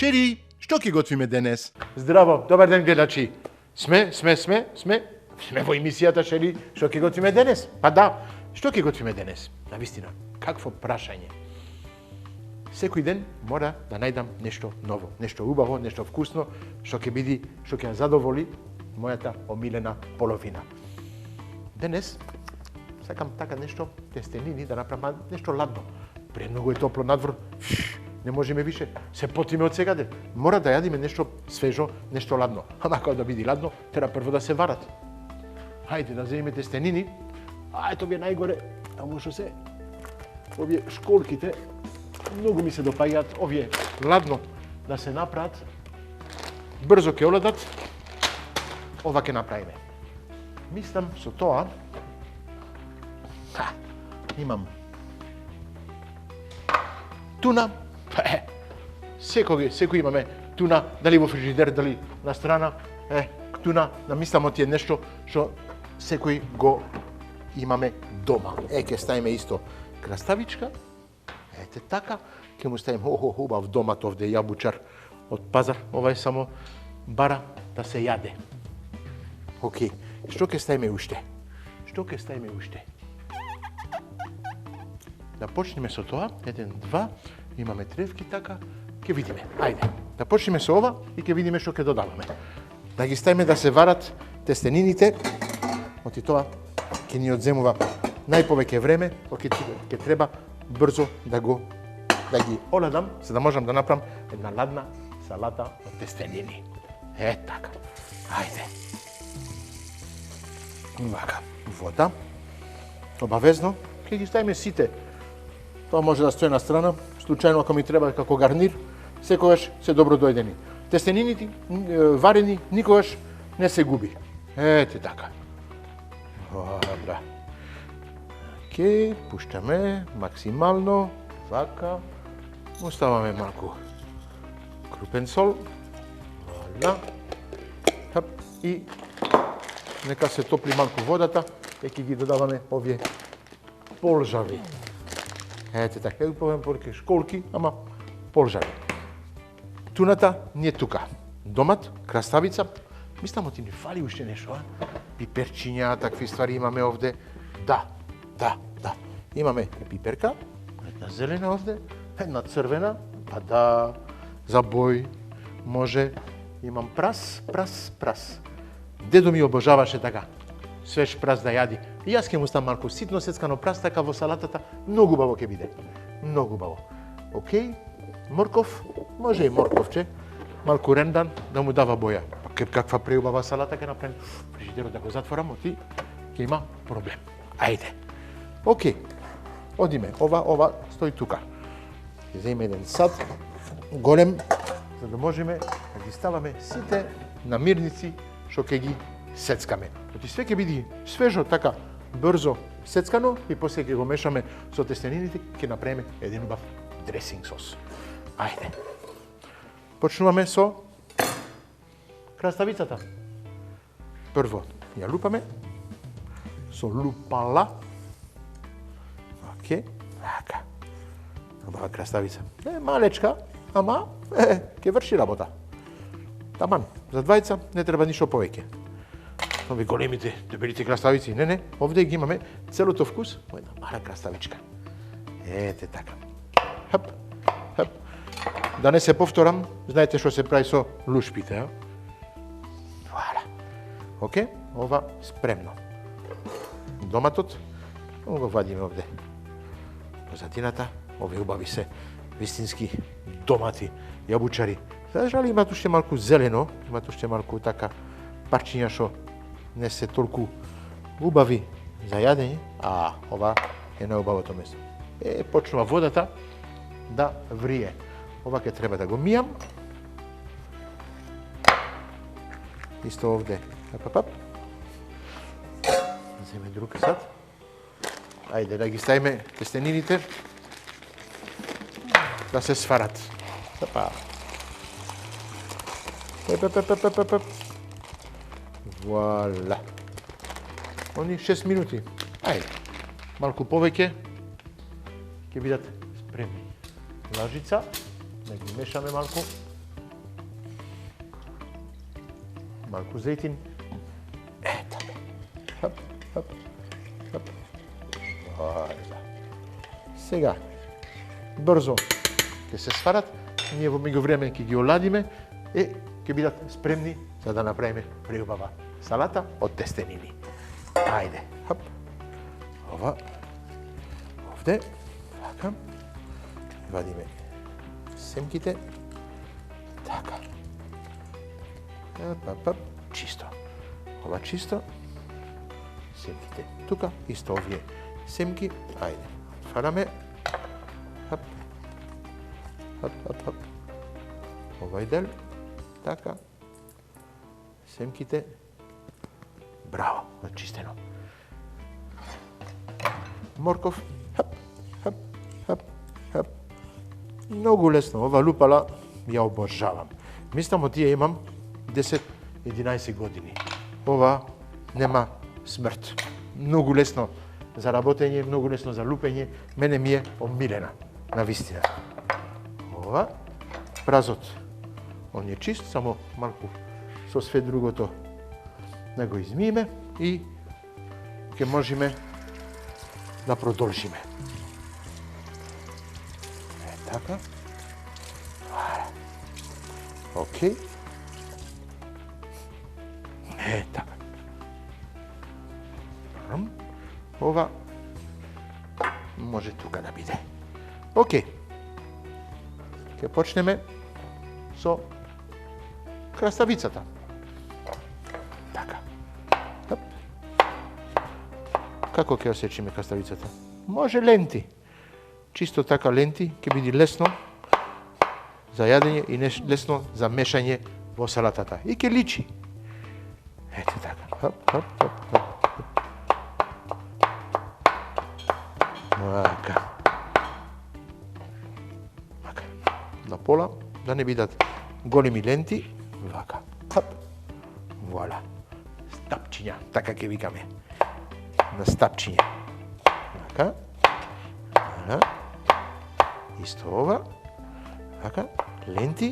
Chéri, što ki готвиме денес? Здраво, добар ден гледачи. Сме во емисијата, Шери, што ќе готвиме денес? Па да, што ќе готвиме денес? Навистина, какво прашање. Секој ден мора да најдам нешто ново, нешто убаво, нешто вкусно, што ќе биде, што ќе задоволи мојата омилена половина. Денес сакам така нешто тестенини да направам, нешто ладно. Премногу е топло надвор, не можеме више, се потиме од сегаде. Мора да јадиме нешто свежо, нешто ладно. Ама кога да биде ладно, треба прво да се варат. Хајде да земеме тестенини. А ето ви е најгоре, таму што се овие школките, многу ми се допаѓаат овие ладно да се направат. Брзо ќе оладат. Ова ќе направиме. Мислам со тоа имам туна. Секој имаме туна, дали во фрижидер, дали на страна. Туна, намислам од тие нешто што секој го имаме дома. Ќе ставиме исто краставичка. Ете така, ќе му ставиме хубав домат овде јабучар од пазар. Ова е само бара да се јаде. Океј, што ќе ставиме уште? Да почнеме со тоа, 1, 2, имаме тревки така, ќе видиме. Ајде, да почнеме со ова и ќе видиме што ќе додаваме. Да ги ставиме да се варат тестенините, оти тоа ќе ни одземува најповеќе време, ќе треба брзо да ги оладам, за да можам да направам една ладна салата од тестенини. Така. Ајде. Вака, вода. Обавезно ќе ги ставиме сите. Тоа може да стои на страна, случајно ако ми треба како гарнир, секогаш се добро дојдени. Тестенините варени никогаш не се губи. Ете така. Добра. Океј, пуштаме максимално, вака. Оставаме малку крупен сол. Вала. И нека се топли малку водата, ќе ги додаваме овие полжави. Ете така, ќе уповем порке школки, ама полжави. Туната не е тука. Домат, краставица, мислам оти ни фали уште нешто, пиперчиња, такви ствари имаме овде. Да. Имаме пиперка, една зелена овде, една црвена, па да, за бој, може. Имам прас. Дедо ми обожаваше така, свеж прас да јади. И јас ќе му ставам малку ситно сецкано прас, така во салатата, многу убаво ќе биде. Многу убаво. Океј, морков, може и морковче, малку рендан да му дава боја. Па каква преубава салата ќе направим. Фрижидерот да го затворам, оти ќе има проблем. Ајде. Океј. Одиме. Ова стои тука. Ќе земеме еден сад голем, за да можеме да ги ставаме сите намирници што ќе ги сецкаме. Оти све ќе биде свежо, така, брзо сецкано и после ќе го мешаме со тестенините, ќе направиме еден убав дресинг сос. Ајде. Почнуваме со краставицата. Прво ја лупаме со лупала. Океј, така. Убава краставица. Малечка, ама ќе врши работа. Таман, за двајца не треба ништо повеќе. Овие големите, дебелите краставици, не, овде ги имаме целото вкус во една мала краставичка. Ете така. Хап. Да не се повторам, знаете што се прави со лушпите, Вуаля. Океј, ова спремно. Доматот, го вадиме овде. Позадината, овие убави се вистински домати, јабучари. За жал имат уште малку зелено, имат уште малку така парчиња што не се толку убави за јадење, а ова е најубавото место. Почнува водата да врие. Ова ќе треба да го мијам. Исто овде. Земе друг сад. Ајде да ги ставиме тестенините да се сварат. Вуаля. Они 6 минути. Ајде. Малку повеќе ќе бидат спремни. Лажица, да ги мешаме малку. малку зејтин. Така. Хап, хап, хап. Сега, брзо ќе се сварат, ние во меѓувреме ќе ги оладиме и ќе бидат спремни за да направиме преубава салата од тестенини. Ајде, хап. Ова, овде, така. Вадиме семките. Така. Чисто. Ова чисто. Семките тука, исто овие семки. Ајде, отвараме. Хап. Хап, хап, хап. Овај дел. Така. Семките. Браво, очистено. Морков. Хап, хап, хап, хап. Многу лесно. Ова лупала ја обожавам. Мислам од тие имам 10-11 години. Ова нема смрт. Многу лесно за работење, многу лесно за лупење. Мене ми е омилена, навистина. Ова, празот. Он е чист, само малку со све другото да го измиеме и ќе можеме да продолжиме. Така. Океј. Така. Ова може тука да биде. Океј. Ќе почнеме со краставицата. Така. Хап. Како ќе осечиме краставицата? Може ленти. Чисто така ленти, ќе биде лесно за јадење и лесно за мешање во салатата. И ќе личи. Ете така. Хап, хап, хап, хап. Вака. Вака. На пола, да не бидат големи ленти. Вака. Хап. Вуаля. Стапчиња, така ќе викаме. На стапчиње. Вака. Исто ова. Вака. Ленти.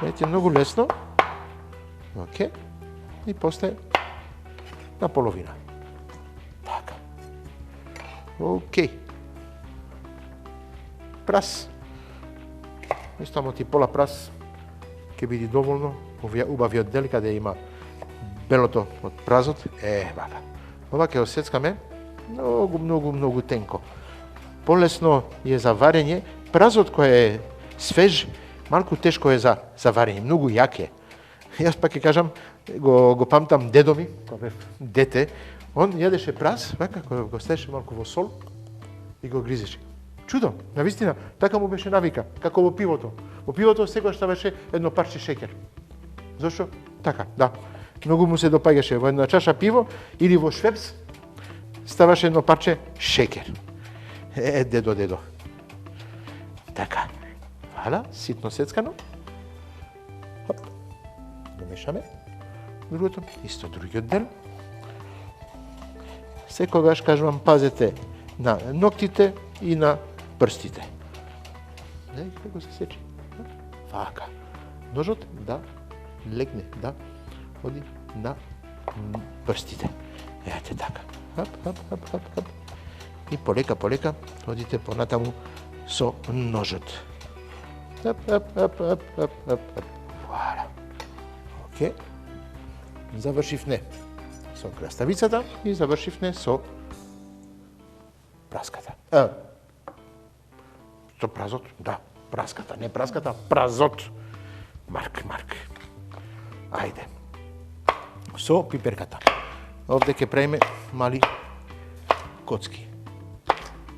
Ете, многу лесно. Океј. И после на половина. Така. Океј. Прас. Исто ти пола прас ќе биде доволно. Овие убавиот дел каде има белото од празот. Вака. Ова ќе осецкаме многу тенко. Полесно е за варење. Празот кој е свеж, малку тешко е за варење, многу јак е. Јас пак ќе кажам, го памтам дедо ми, кога бев дете, он јадеше праз, вака, кога го ставеше малку во сол и го гризеше. Чудо, навистина, така му беше навика, како во пивото. Во пивото секогаш ставаше едно парче шеќер. Зошто? Така, да. Многу му се допаѓаше во една чаша пиво или во швепс ставаше едно парче шеќер. Дедо. Така. Вала, ситно сецкано. Хоп. Го мешаме. Другото, исто другиот дел. Секогаш кажувам, пазете на ноктите и на прстите. Како се сечи? Вака. Ножот да легне, да оди на прстите. Ете така. Хап. И полека одите понатаму со ножот. Хап. Вуаля. Океј. Завршивме со краставицата и завршивме со праската. Со празот, да, праската, не праската, празот. Марк. Ајде. Со пиперката. Овде ќе правиме мали коцки.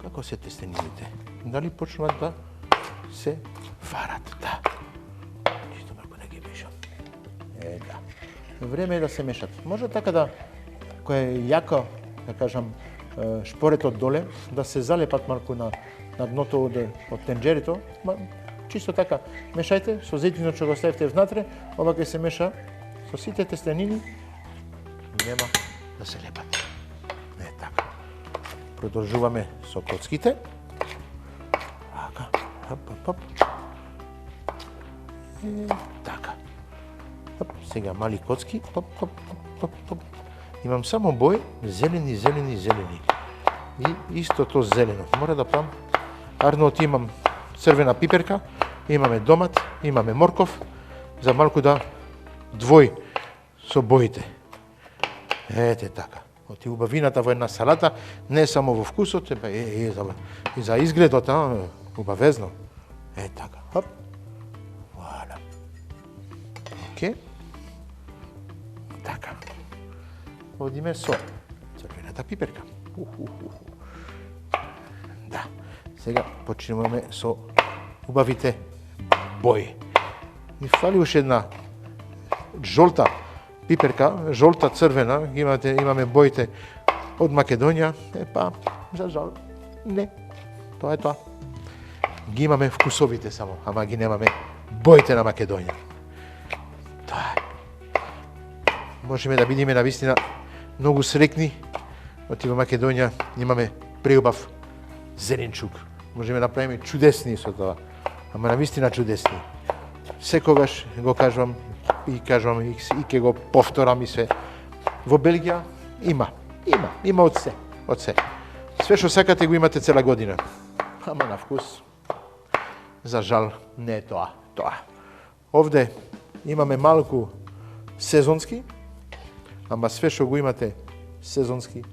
Како се тестенините? Дали почнуваат да се варат? Да. Чисто малку да ги мешам. Да. Време е да се мешат. Може така да, кој е јако, да кажам, шпоретот доле, да се залепат малку на дното од тенџерито. Чисто така, мешајте со зејтинот што го ставите внатре, ова ќе се меша со сите тестенини, нема да се лепат. Така. Продолжуваме со коцките. Така, хап. Така. Сега мали коцки. Имам само бои, зелени. И истото зелено. Мора да правам. Арнот имам црвена пиперка, имаме домат, имаме морков, за малку да двои со боите. Ете така. Оти убавината во една салата, не само во вкусот, и за изгледот, убавезно. Така. Хоп. Вуаля. Окей. Така. Одиме со црвената пиперка. Да. Сега почнуваме со убавите бои. И фали уште една жолта пиперка, жолта црвена, имаме боите од Македонија, за жал, не, тоа е тоа. Ги имаме вкусовите само, ама ги немаме боите на Македонија. Тоа е. Можеме да бидеме навистина многу срекни, оти во Македонија имаме преубав зеленчук. Можеме да направиме чудесни со тоа, ама навистина чудесни. Секогаш го кажувам и ќе го повторам и се. Во Белгија има од се. Све што сакате го имате цела година. Ама на вкус, за жал, не е тоа. Овде имаме малку сезонски, ама све што го имате сезонски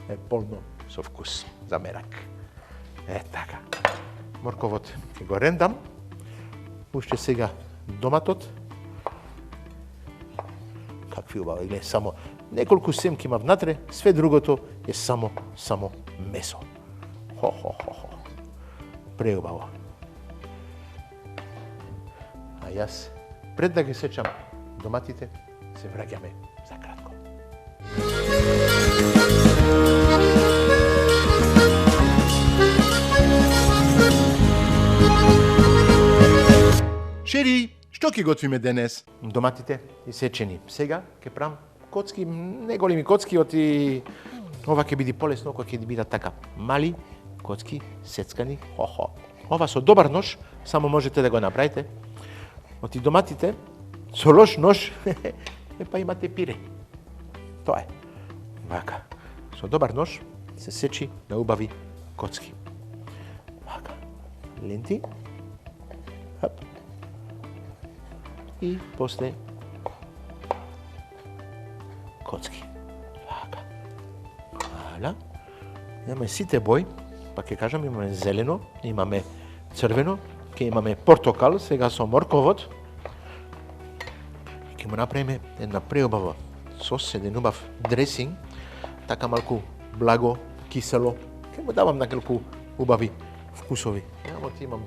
е полно со вкус за мерак. Така. Морковот ќе го рендам. Уште сега доматот. Какви убави, гледа, само неколку семки има внатре, све другото е само месо. Преубаво. А јас, пред да ги сечам доматите, се враќаме за кратко. Шери, што ќе готвиме денес? Доматите исечени. Сега ќе правам коцки, неголеми коцки, оти ова ќе биде полесно, кога ќе бидат така мали коцки сецкани. Ова со добар нож само можете да го направите. Оти доматите со лош нож па имате пире. Тоа е. Вака. Со добар нож се сечи на убави коцки. Вака. Ленти. Хап. И после коцки. Вака. Валя. Имаме сите бои, па ќе кажам, имаме зелено, имаме црвено, ќе имаме портокал, сега со морковот. Ќе му направиме една преубава сос, еден убав дресинг, така малку благо, кисело. Ќе му давам неколку убави вкусови. Јамо ти имам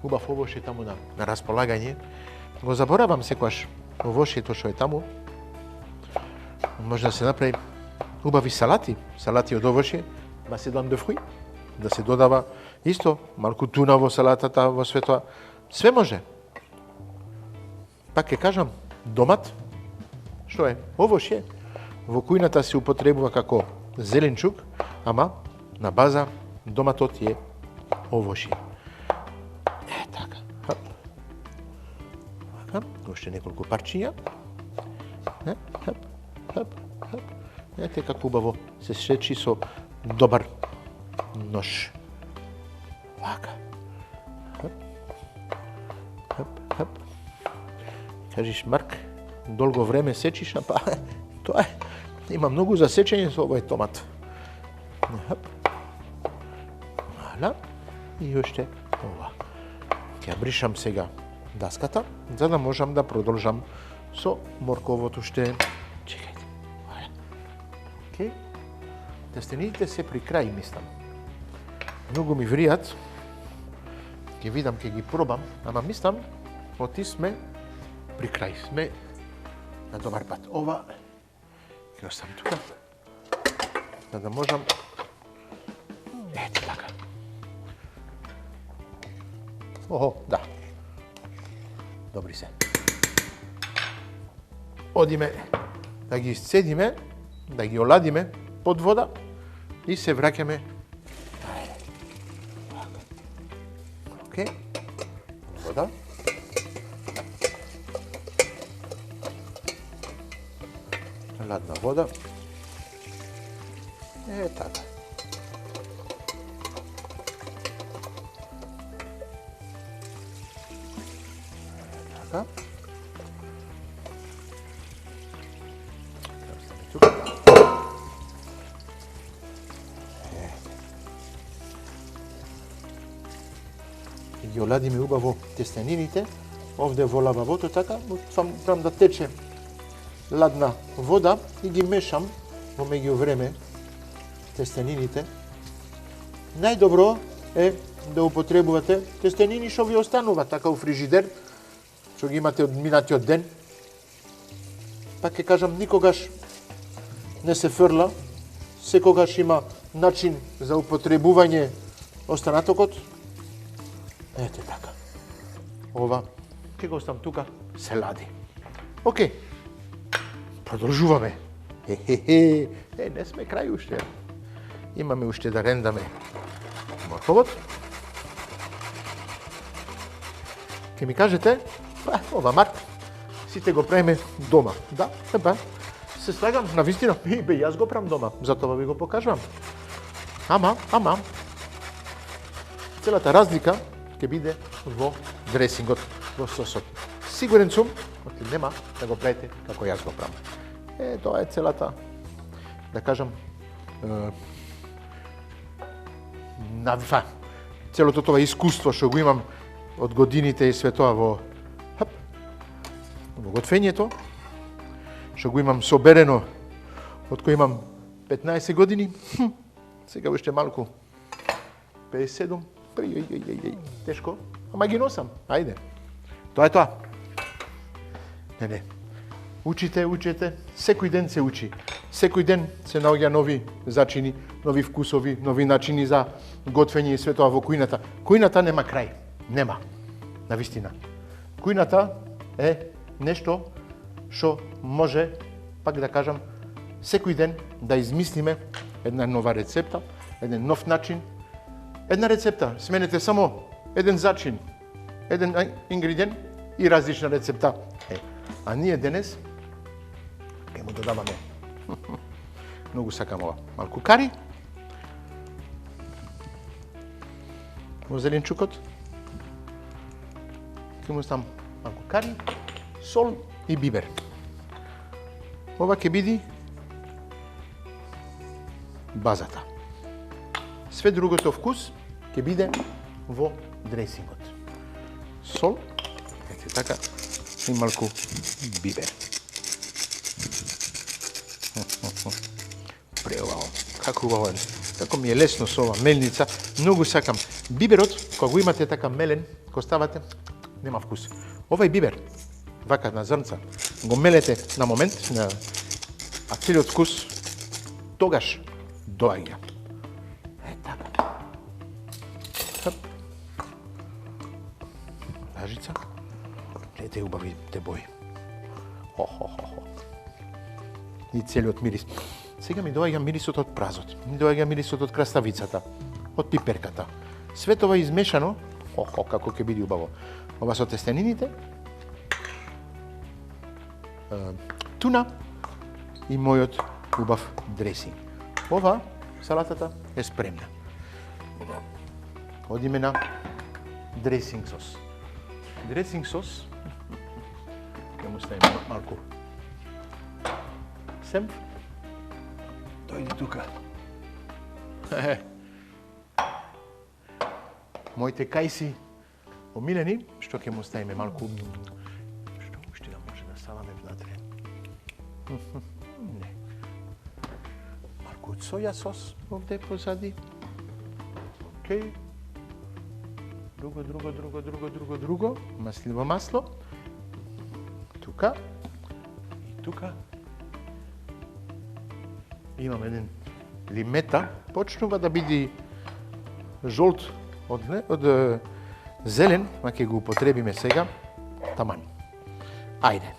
убав овоше таму на располагање. Го заборавам секогаш овошето што е таму. Може да се направи убави салати од овоше, маседон де фруи, да се додава исто малку туна во салатата, во све тоа. Све може. Пак ќе кажам, домат, што е? Овоше во кујната се употребува како зеленчук, ама на база доматот е овоше. Така. Уште неколку парчиња. Ете како убаво се сечи со добар нож. Вака. Кажиш, Марк, долго време сечиш, па тоа е. Има многу за сечење со овој томат. Валя. И уште ова. Ќе бришам сега даската, за да можам да продолжам со морковото уште. Чекајте. Валя. Океј. Тестените се при крај, мислам. Многу ми вријат. Ќе видам, ќе ги пробам, ама мислам, оти сме при крај. Сме на добар пат. Ова ќе оставам тука, за да можам. Ете така. Да. Добри се. Одиме да ги исцедиме, да ги оладиме под вода и се враќаме. Океј. Вода. ладна вода. Така. Така. Ги оладиме убаво тестенините, овде во лававото, така, трам да тече ладна вода и ги мешам во меѓувреме тестенините. Најдобро е да употребувате тестенини што ви останува така у фрижидер, што ги имате од минатиот ден. Пак ќе кажам, никогаш не се фрла, секогаш има начин за употребување останатокот. Ете така. Ова ќе го оставам тука, се лади. Океј. Продолжуваме. Не сме крај уште. Имаме уште да рендаме морковот. Ке ми кажете, ова мак, сите го правиме дома. Да, се слагам, навистина, јас го правам дома, затоа ви го покажувам. Ама, целата разлика ќе биде во дресингот, во сосот. Сигурен сум, оти нема да го правите како јас го правам. Тоа е целата, да кажам, целото тоа искуство што го имам од годините и све тоа во готвењето, што го имам соберено од кој имам 15 години, сега уште малку, 57, тешко, ама ги носам, ајде. Тоа е тоа. Не. Учите, секој ден се учи. Секој ден се наоѓа нови зачини, нови вкусови, нови начини за готвење и све тоа во кујната. Кујната нема крај. Нема. Навистина. Кујната е нешто што може, пак да кажам, секој ден да измислиме една нова рецепта, еден нов начин. Една рецепта, сменете само еден зачин, еден ингредиент и различна рецепта. А ние денес ќе му додаваме. Многу сакам ова. Малку кари. Во зеленчукот. Ќе му ставам малку кари, сол и бибер. Ова ќе биде базата. Све другото вкус ќе биде во дресингот. Сол, ете така, и малку бибер. Преубаво, како убаво е. Како ми е лесно со ова мелница, многу сакам. Биберот, кога го имате така мелен, го ставате, нема вкус. Овај бибер, вака на зрнца, го мелете на момент, а целиот вкус тогаш доаѓа. Така. Лажица. Гледате убавите бои. И целиот мирис. Сега ми доаѓа мирисот од празот, ми доаѓа мирисот од краставицата, од пиперката. Све тоа измешано, како ќе биде убаво. Ова со тестенините, туна и мојот убав дресинг. Ова, салатата е спремна. Одиме на дресинг сос. Дресинг сос, ќе му ставиме малку семф. Дојди тука. Моите кајси омилени, што ќе му ставиме малку, што уште да може да ставаме внатре. Не. Малку соја сос овде позади. Океј. Друго. Масливо масло. Тука. И тука. Имам еден лимета. Почнува да биде жолт од зелен, ма ќе го употребиме сега. Таман. Ајде.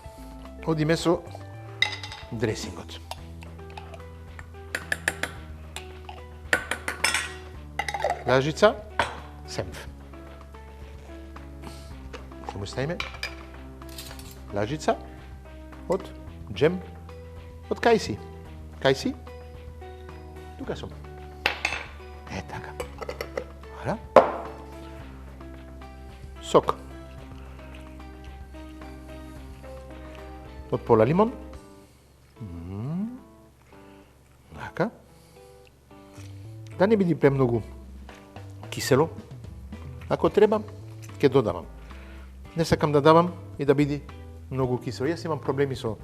Одиме со дресингот. Лажица, семф. Ќе му ставиме лажица од джем Од кај си? Кај си? Тука сум. Така. Ара? Сок. Од пола лимон. Така. Да не биде премногу кисело. Ако треба, ќе додавам. Не сакам да давам и да биде многу кисело. Јас имам проблеми со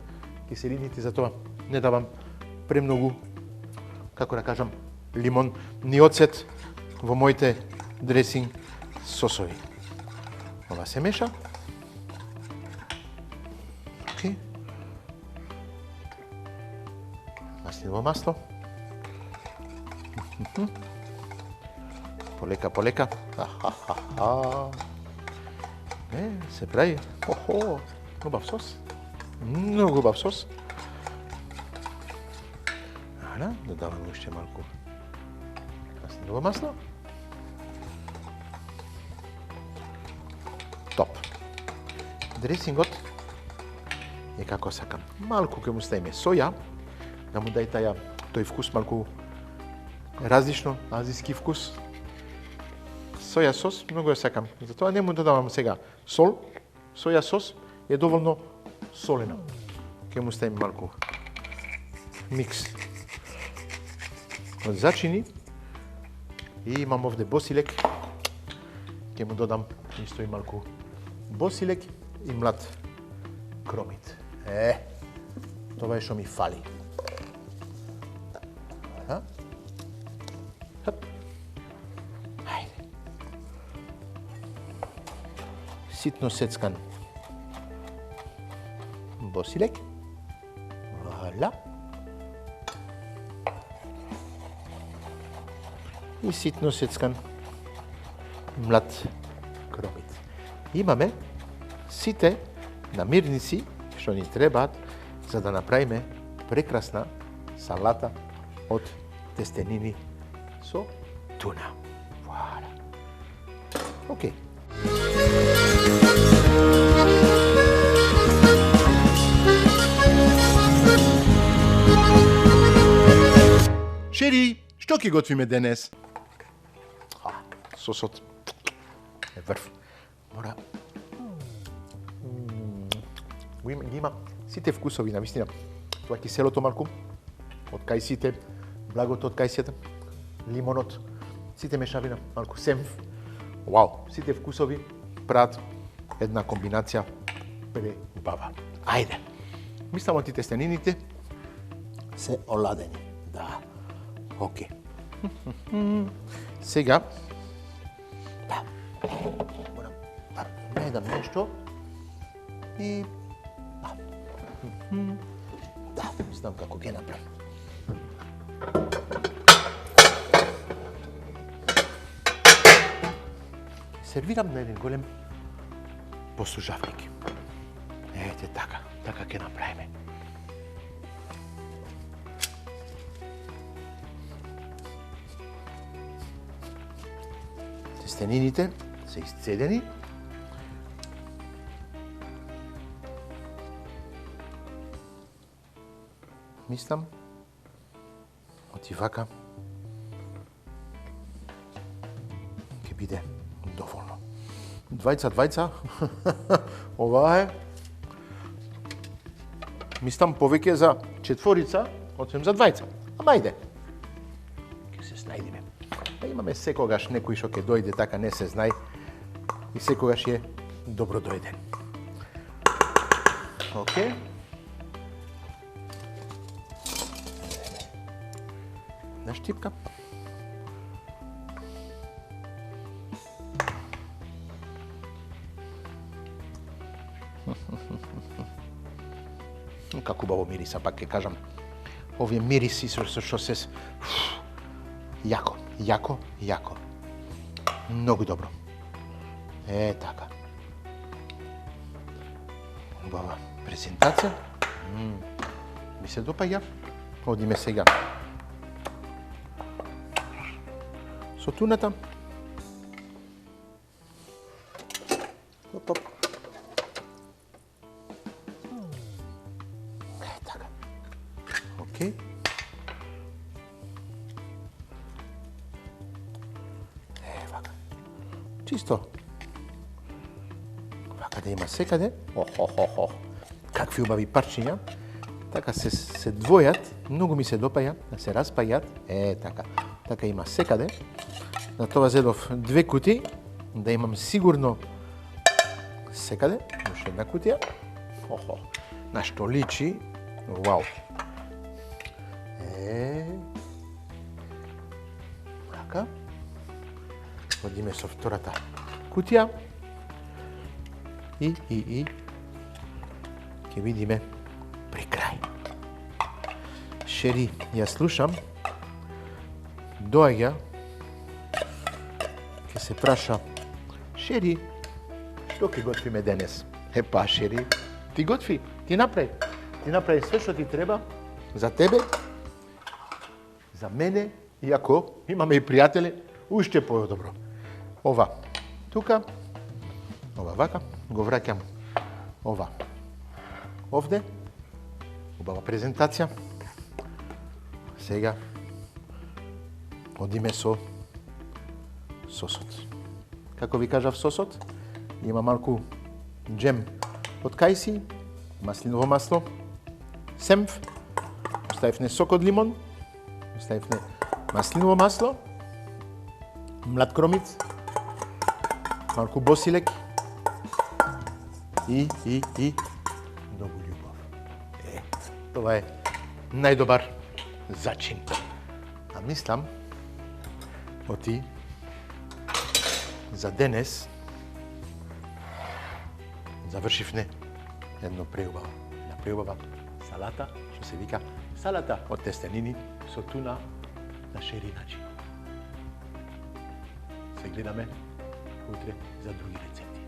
киселините, затоа не давам премногу, како да кажам, лимон, ни оцет во моите дресинг сосови. Ова се меша. Океј. Маслиново масло. Полека, полека. Се прави. Охо, убав сос. Многу убав сос. Ара, додаваме уште малку маслиново масло. Топ. Дресингот е како сакам. Малку ќе му ставиме соја, да му дај тој вкус малку различно, азиски вкус. Соја сос, многу ја сакам. Затоа не му додавам сега сол. Соја сос е доволно солена. Ќе му ставим малку микс од зачини. И имам овде босилек. Ќе му додам исто и малку босилек и млад кромит. Тоа е што ми фали. Ајде. Ситно сецкан босилек. Вала. И ситно сецкан млад кромит. Имаме сите намирници што ни требаат за да направиме прекрасна салата од тестенини со туна. Вуаля. Океј. Шери, што ќе готвиме денес? Сосот е врв. Мора има сите вкусови, навистина. Тоа киселото малку, од кајсите, благото од кајсите, лимонот, сите мешавина, малку семф. Вау, сите вкусови прават една комбинација преубава. Ајде. Мислам оти тестенините се оладени. Да. Океј. Сега морам да најдам нешто и да, знам како ќе направам. Сервирам на еден голем посужавник. Ете така, така ќе направиме. Тестенините се исцедени. Мислам, оти вака ќе биде доволно. Двајца, ова е, мислам повеќе за четворица, освен за двајца. Ама ајде, ќе се снајдиме. Имаме секогаш некој што ќе дојде така не се знај и секогаш е добро дојден. Океј. Една штипка. Како убаво мириса, пак ќе кажам. Овие мириси што се јако, јако. Многу добро. Така. Убава презентација. Ми се допаѓа. Одиме сега со туната. Топ. Така. Isto. Вака да има секаде. Какви убави парчиња. Така се двојат, многу ми се допаја, да се распајат. Така. Така има секаде. На тоа зедов 2 кутии, да имам сигурно секаде. Уште една кутија. На што личи. Вау. Така. Одиме со втората кутија. И ќе видиме при крај. Шери, ја слушам. Доаѓа. Ќе се праша. Шери, што ќе готвиме денес? Епа, Шери, ти готви, ти направи. Ти направи све што ти треба за тебе, за мене, и ако имаме и пријатели, уште подобро. Ова тука, ова вака, го враќам ова овде, убава презентација. Сега одиме со сосот. Како ви кажав сосот, има малку джем од кајси, маслиново масло, семф, оставивме сок од лимон, оставивме маслиново масло, млад кромиц, малку босилек и многу љубов. Това е најдобар зачин. А мислам, оти за денес завршивме едно преубава салата, што се вика салата од тестенини со туна на Шери начин. Се гледаме утре за други рецепти.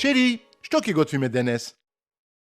Шери, што ќе готвиме денес?